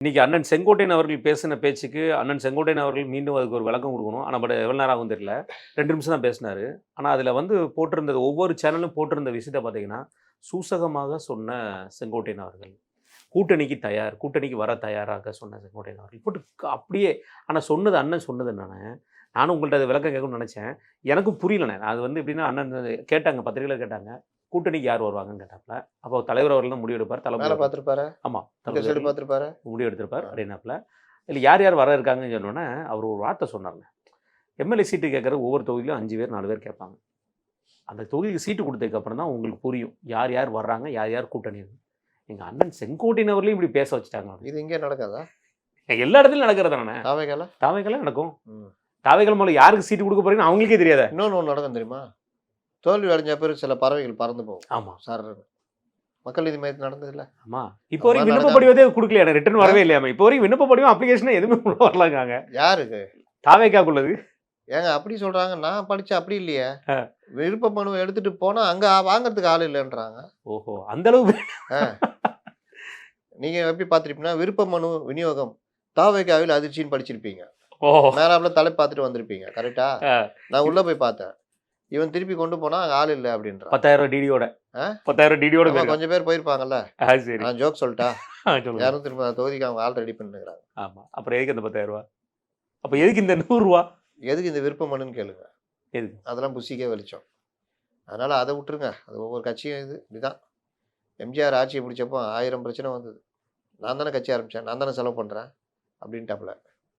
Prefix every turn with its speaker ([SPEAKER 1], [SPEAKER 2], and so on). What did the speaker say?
[SPEAKER 1] இன்னைக்கு அண்ணன் செங்கோட்டையன் அவர்கள் பேசின பேச்சுக்கு அண்ணன் செங்கோட்டையன் அவர்கள் மீண்டும் அதுக்கு ஒரு விளக்கம் கொடுக்கணும். ஆனா பட் எவ்வளோ நேரம் ஆகும் தெரியல. 2 நிமிஷம் தான் பேசினாரு. ஆனா அதில வந்து போட்டிருந்தது ஒவ்வொரு சேனலும் போட்டிருந்த விஷயத்த பார்த்தீங்கன்னா, சூசகமாக சொன்ன செங்கோட்டையன் அவர்கள். கூட்டணிக்கு தயார். கூட்டணிக்கு வர தயாராக சொன்ன செங்கோட்டையன் அவர்கள். போட்டு அப்படியே ஆனா சொன்னது அண்ணன் சொன்னது என்னன்னா, நானும் உங்கள்ட்ட அது விளக்கம் கேட்கணும்னு நெனச்சேன். எனக்கும் புரியலண்ணே. அது வந்து எப்படின்னா அண்ணன் கேட்டாங்க பத்திரிகையில கேட்டாங்க. கூட்டணிக்கு யார் வருவாங்கன்னு கேட்டாப்ல. அப்போ தலைவர் அவர்கள் தான் முடிவு எடுப்பார். தளபதி
[SPEAKER 2] மேல
[SPEAKER 1] அவர்கள்.
[SPEAKER 2] பார்த்துருப்பாரா?
[SPEAKER 1] ஆமா.
[SPEAKER 2] இந்த
[SPEAKER 1] தளபதி
[SPEAKER 2] சைடு
[SPEAKER 1] அவர்கள்
[SPEAKER 2] பார்த்துருப்பாரா?
[SPEAKER 1] முடிவு எடுத்திருப்பார்
[SPEAKER 2] ஆ.
[SPEAKER 1] அப்படின்னாப்ல. இதுல யார் யார் வர இருக்காங்கன்னு சொன்னோனே, அவர் ஒரு வார்த்தை சொன்னாருங்க. எம்எல்ஏ சீட்டு கேட்கற ஒவ்வொரு தொகுதியிலும் 5 பேர் 4 பேர் கேட்பாங்க. அந்த தொகுதிக்கு சீட்டு குடுத்ததுக்கு அப்புறம் தான் உங்களுக்கு புரியும். யார் யார் வர்றாங்க, யார் யார் கூட்டணின்னு. எங்க அண்ணன் செங்கோட்டையன் அவர்களையும் இப்படி பேச வச்சுட்டாங்க.
[SPEAKER 2] இது இங்கே நடக்காதா?
[SPEAKER 1] எல்லா இடத்துலயும் நடக்கிறது தானே.
[SPEAKER 2] தாவேக்கால?
[SPEAKER 1] தாவைக்கெல்லாம் நடக்கும்.
[SPEAKER 2] ம்.
[SPEAKER 1] தாவைக்கல் மூலம் யாருக்கு சீட்டு குடுக்க போறீங்கன்னு அவங்களுக்கே தெரியாதே.
[SPEAKER 2] இன்னொன்னு ஒண்ணு நடக்கும் தெரியுமா? தோல்வி அடைஞ்ச பிறகு சில பறவைகள் பறந்து போகும்.
[SPEAKER 1] ஆமா,
[SPEAKER 2] சர்ருன்னு. மக்கள் நீதி மையத்தில் நடந்ததில்ல?
[SPEAKER 1] ஆமா. இப்போ
[SPEAKER 2] அது
[SPEAKER 1] வரைக்கும்
[SPEAKER 2] மாரி
[SPEAKER 1] விண்ணப்ப
[SPEAKER 2] நடக்காம
[SPEAKER 1] படிவத்தே குடுக்கலையாமே. ரிட்டர்ன் வரவே இல்லையாமே. இப்போ வரைக்கும் விண்ணப்ப படிவம் அப்ளிகேஷன் எதுவுமே உள்ள வரலங்காங்க.
[SPEAKER 2] யாருக்கு?
[SPEAKER 1] தாவைக்காக்குள்ளது.
[SPEAKER 2] ஏங்க அப்படி சொல்றாங்க. நான் படிச்ச அப்படி இல்லையே.
[SPEAKER 1] அ.
[SPEAKER 2] விருப்ப மனுவை எடுத்துட்டு போனா அங்க வாங்குறதுக்கு ஆள் இல்லைன்றாங்க.
[SPEAKER 1] ஓஹோ! அந்த அளவுக்கு.
[SPEAKER 2] ஆ. நீங்க எப்படி பார்த்திருப்பீங்கன்னா, விருப்ப மனு விநியோகம் தாவேக்காவில் அதிர்ச்சின்னு படிச்சிருப்பீங்க.
[SPEAKER 1] ஓஹோ!
[SPEAKER 2] மேலாப்புல தலை பார்த்துட்டு வந்திருப்பீங்க. கரெக்ட்டா?
[SPEAKER 1] அ.
[SPEAKER 2] நான் உள்ள போய் பார்த்தேன். இவன் திருப்பி கொண்டு போனா அங்க ஆள் இல்ல அப்படின்றான்.
[SPEAKER 1] 10,000 டிடியோட.
[SPEAKER 2] ஆ?
[SPEAKER 1] 10,000 டிடியோட
[SPEAKER 2] ஆமா
[SPEAKER 1] போயிருக்கான்.
[SPEAKER 2] கொஞ்சம் பேர் போயிருப்பாங்கல்ல.
[SPEAKER 1] சரி.
[SPEAKER 2] நான் ஜோக் சொல்லட்டா?
[SPEAKER 1] சொல்லுங்க.
[SPEAKER 2] 230 தொகுதிக்கு அவங்க ஆள் ரெடி பண்ணிருக்காங்க.
[SPEAKER 1] ஆமா. அப்புறம் எதுக்கு அந்த 10,000? அப்ப எதுக்கு இந்த ரூ. 100?
[SPEAKER 2] எதுக்கு இந்த விருப்ப மனுன்னு கேளுங்க.
[SPEAKER 1] எதுக்கு?
[SPEAKER 2] அதெல்லாம் புசிக்கே வெளிச்சம். அதனால அத விட்டுருங்க. அது ஒவ்வொரு கட்சியும் இப்படிதான். எம்ஜிஆர் ஆட்சிய பிடிச்சப்போ 1000 பிரச்சனை வந்தது. நான் தானே கட்சி ஆரம்பிச்சேன். நான் தானே செலவு பண்றேன். அப்படின்ட்டாப்புல.